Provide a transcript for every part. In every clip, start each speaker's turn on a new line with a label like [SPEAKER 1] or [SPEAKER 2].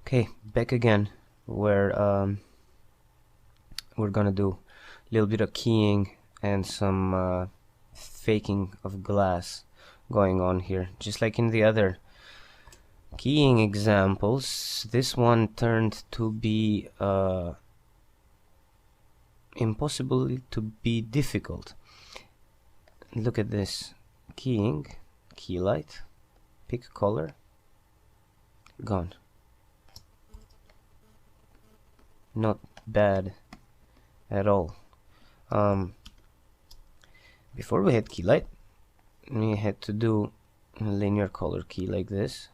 [SPEAKER 1] Okay, back again, where we're gonna do a little bit of keying and some faking of glass going on here, just like in the other keying examples. This one turned to be impossible to be difficult. Look at this: keying, key light, pick color, gone. Not bad at all. Before we had key light, we had to do a linear color key like this,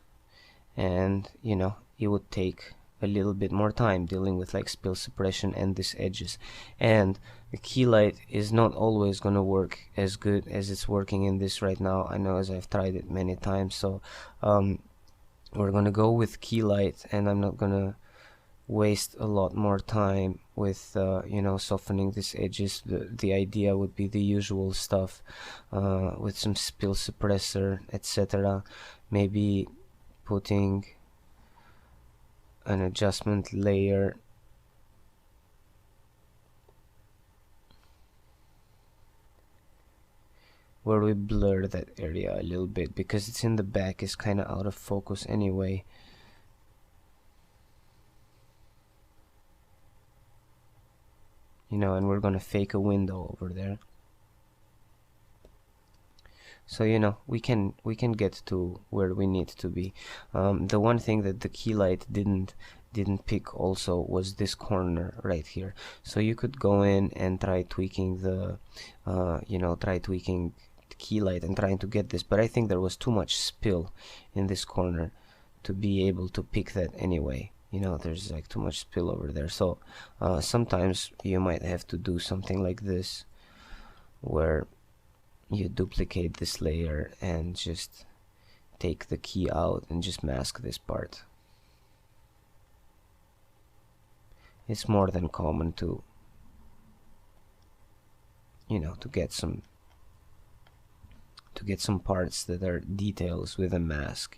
[SPEAKER 1] and it would take a little bit more time dealing with like spill suppression and these edges, and the key light is not always gonna work as good as it's working in this right now. I know, as I've tried it many times. So we're gonna go with key light, and I'm not gonna waste a lot more time with softening these edges. The idea would be the usual stuff, with some spill suppressor, etc. Maybe putting an adjustment layer where we blur that area a little bit, because it's in the back, is kind of out of focus anyway. And we're gonna fake a window over there, so we can get to where we need to be. The one thing that the key light didn't pick also was this corner right here. So you could go in and try tweaking the key light and trying to get this, but I think there was too much spill in this corner to be able to pick that anyway. There's like too much spill over there. So sometimes you might have to do something like this, where you duplicate this layer and just take the key out and just mask this part. It's more than common to get some parts that are details with a mask.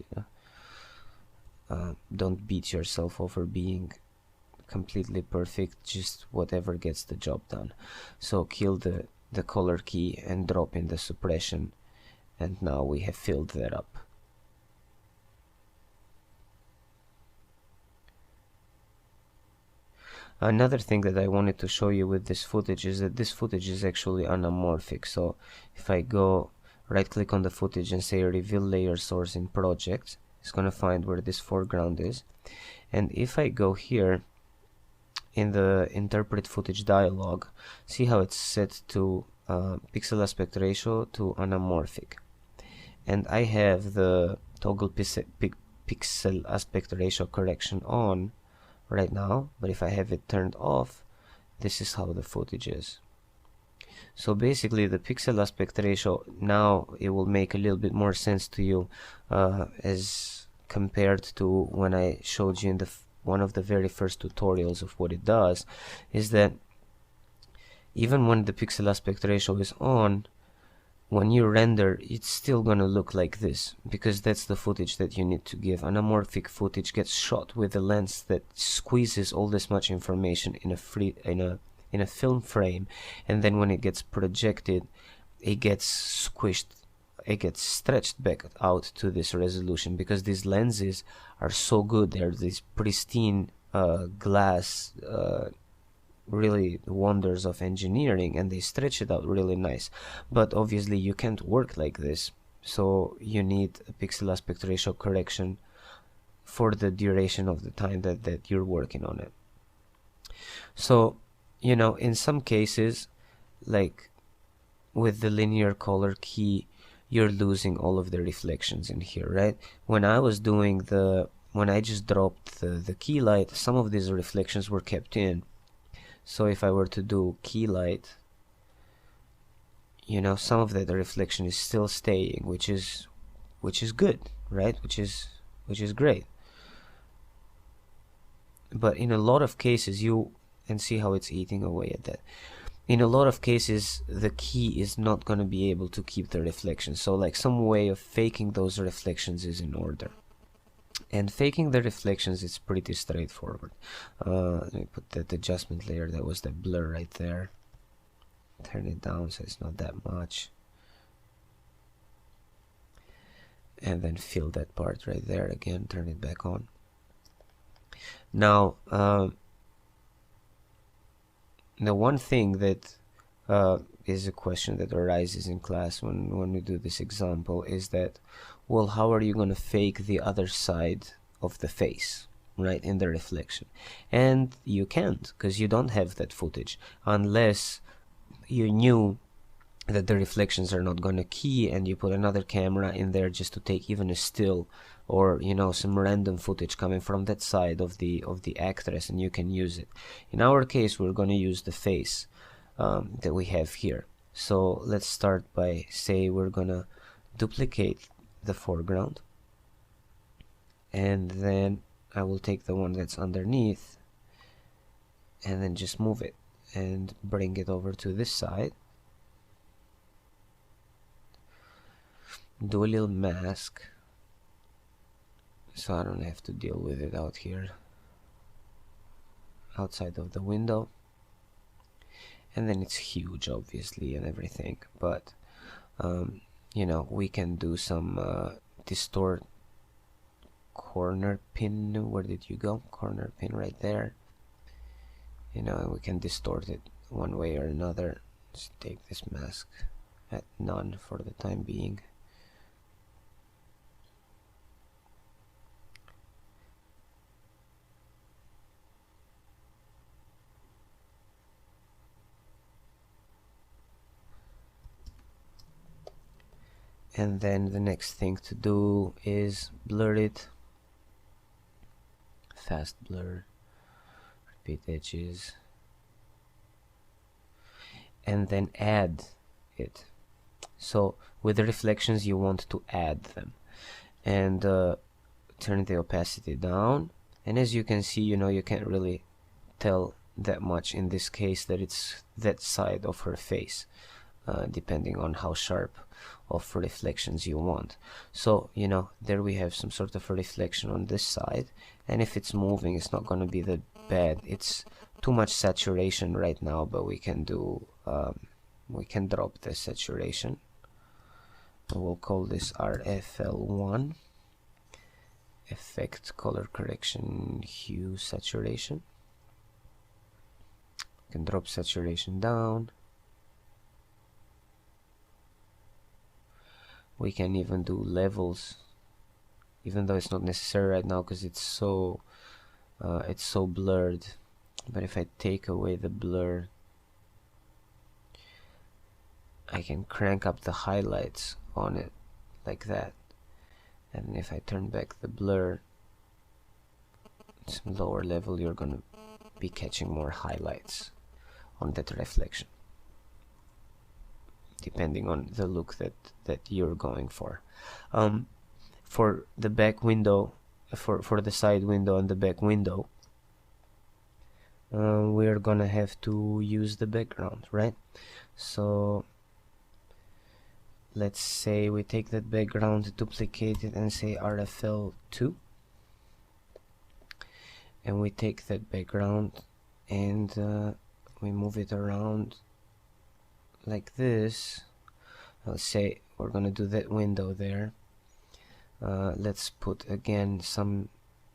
[SPEAKER 1] Don't beat yourself over being completely perfect, just whatever gets the job done. So kill the color key and drop in the suppression, and now we have filled that up. Another thing that I wanted to show you with this footage is that this footage is actually anamorphic. So if I go right click on the footage and say reveal layer source in project, it's gonna find where this foreground is. And if I go here in the interpret footage dialog, see how it's set to pixel aspect ratio to anamorphic, and I have the toggle pixel aspect ratio correction on right now, but if I have it turned off, this is how the footage is. So basically the pixel aspect ratio, now it will make a little bit more sense to you, as compared to when I showed you in one of the very first tutorials of what it does, is that even when the pixel aspect ratio is on, when you render, it's still gonna look like this, because that's the footage that you need to give. Anamorphic footage gets shot with a lens that squeezes all this much information in a film frame, and then when it gets projected, it gets squished, it gets stretched back out to this resolution, because these lenses are so good. They're these pristine glass, really wonders of engineering, and they stretch it out really nice. But obviously you can't work like this, so you need a pixel aspect ratio correction for the duration of the time that you're working on it. So in some cases, like with the linear color key, you're losing all of the reflections in here, right? When I was doing when I just dropped the key light, some of these reflections were kept in. So if I were to do key light, some of that reflection is still staying, which is good, right? Which is great. But in a lot of cases, and see how it's eating away at that. In a lot of cases, the key is not going to be able to keep the reflections. So like some way of faking those reflections is in order. And faking the reflections is pretty straightforward. Let me put that adjustment layer, that was the blur right there. Turn it down so it's not that much. And then fill that part right there again, turn it back on. Now, the one thing that is a question that arises in class when we do this example is that, well, how are you going to fake the other side of the face, right, in the reflection? And you can't, because you don't have that footage, unless you knew that the reflections are not going to key and you put another camera in there just to take even a still, or you know, some random footage coming from that side of the actress, and you can use it. In our case, we're going to use the face that we have here. So let's start by, say, we're gonna duplicate the foreground, and then I will take the one that's underneath and then just move it and bring it over to this side. Do a little mask so I don't have to deal with it out here outside of the window. And then it's huge, obviously, and everything, but you know, we can do some distort corner pin. Where did you go? Corner pin right there. You know, and we can distort it one way or another. Let's take this mask at none for the time being. And then the next thing to do is blur it. Fast blur, repeat edges, and then add it. So with the reflections, you want to add them, and turn the opacity down. And as you can see, you know, you can't really tell that much in this case that it's that side of her face, depending on how sharp of reflections you want. So, you know, there we have some sort of a reflection on this side, and if it's moving, it's not going to be that bad. It's too much saturation right now, but we can do we can drop the saturation. We'll call this RFL1, effect color correction hue saturation. We can drop saturation down. We can even do levels, even though it's not necessary right now because it's so blurred. But if I take away the blur, I can crank up the highlights on it like that. And if I turn back the blur, some lower level, you're gonna be catching more highlights on that reflection, depending on the look that you're going for. For the back window, for the side window and the back window, we're gonna have to use the background, right? So let's say we take that background, duplicate it, and say RFL2, and we take that background and we move it around like this. Let's say we're gonna do that window there. Let's put again some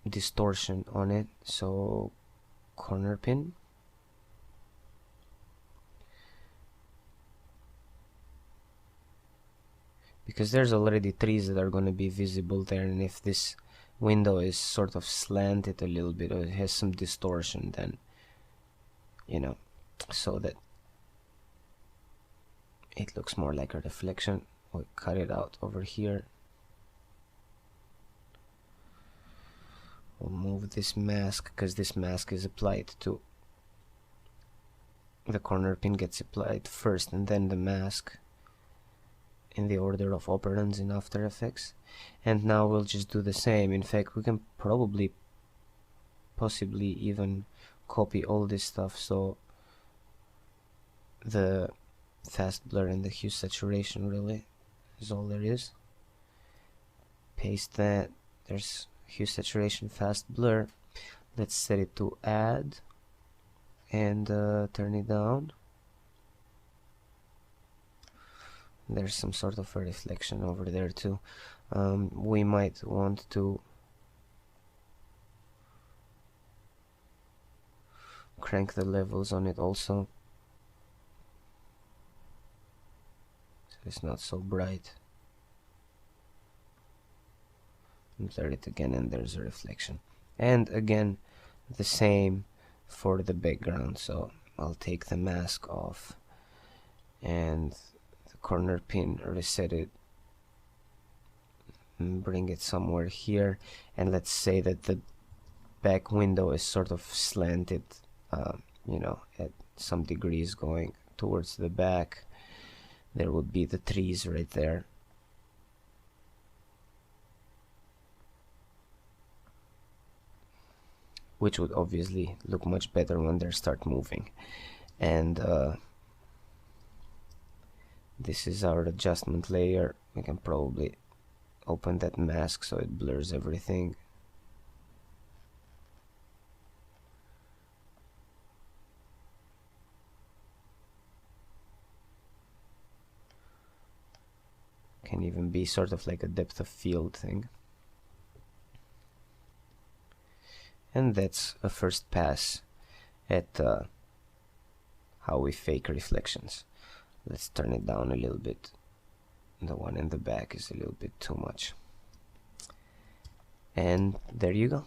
[SPEAKER 1] distortion on it, so corner pin, because there's already trees that are going to be visible there, and if this window is sort of slanted a little bit or it has some distortion, then, you know, so that it looks more like a reflection, we'll cut it out over here. We'll move this mask, because this mask is applied to the corner pin, gets applied first and then the mask, in the order of operands in After Effects. And now we'll just do the same. In fact, we can possibly even copy all this stuff, so the fast blur and the hue saturation really is all there is. Paste that. There's hue saturation fast blur. Let's set it to add and turn it down. There's some sort of a reflection over there too. We might want to crank the levels on it also, so it's not so bright. Blur it again, and there's a reflection. And again, the same for the background. So I'll take the mask off and the corner pin, reset it, and bring it somewhere here. And let's say that the back window is sort of slanted, you know, at some degrees going towards the back. There would be the trees right there. Which would obviously look much better when they start moving. And this is our adjustment layer. We can probably open that mask so it blurs everything. Can even be sort of like a depth of field thing. And that's a first pass at how we fake reflections. Let's turn it down a little bit. The one in the back is a little bit too much. And there you go.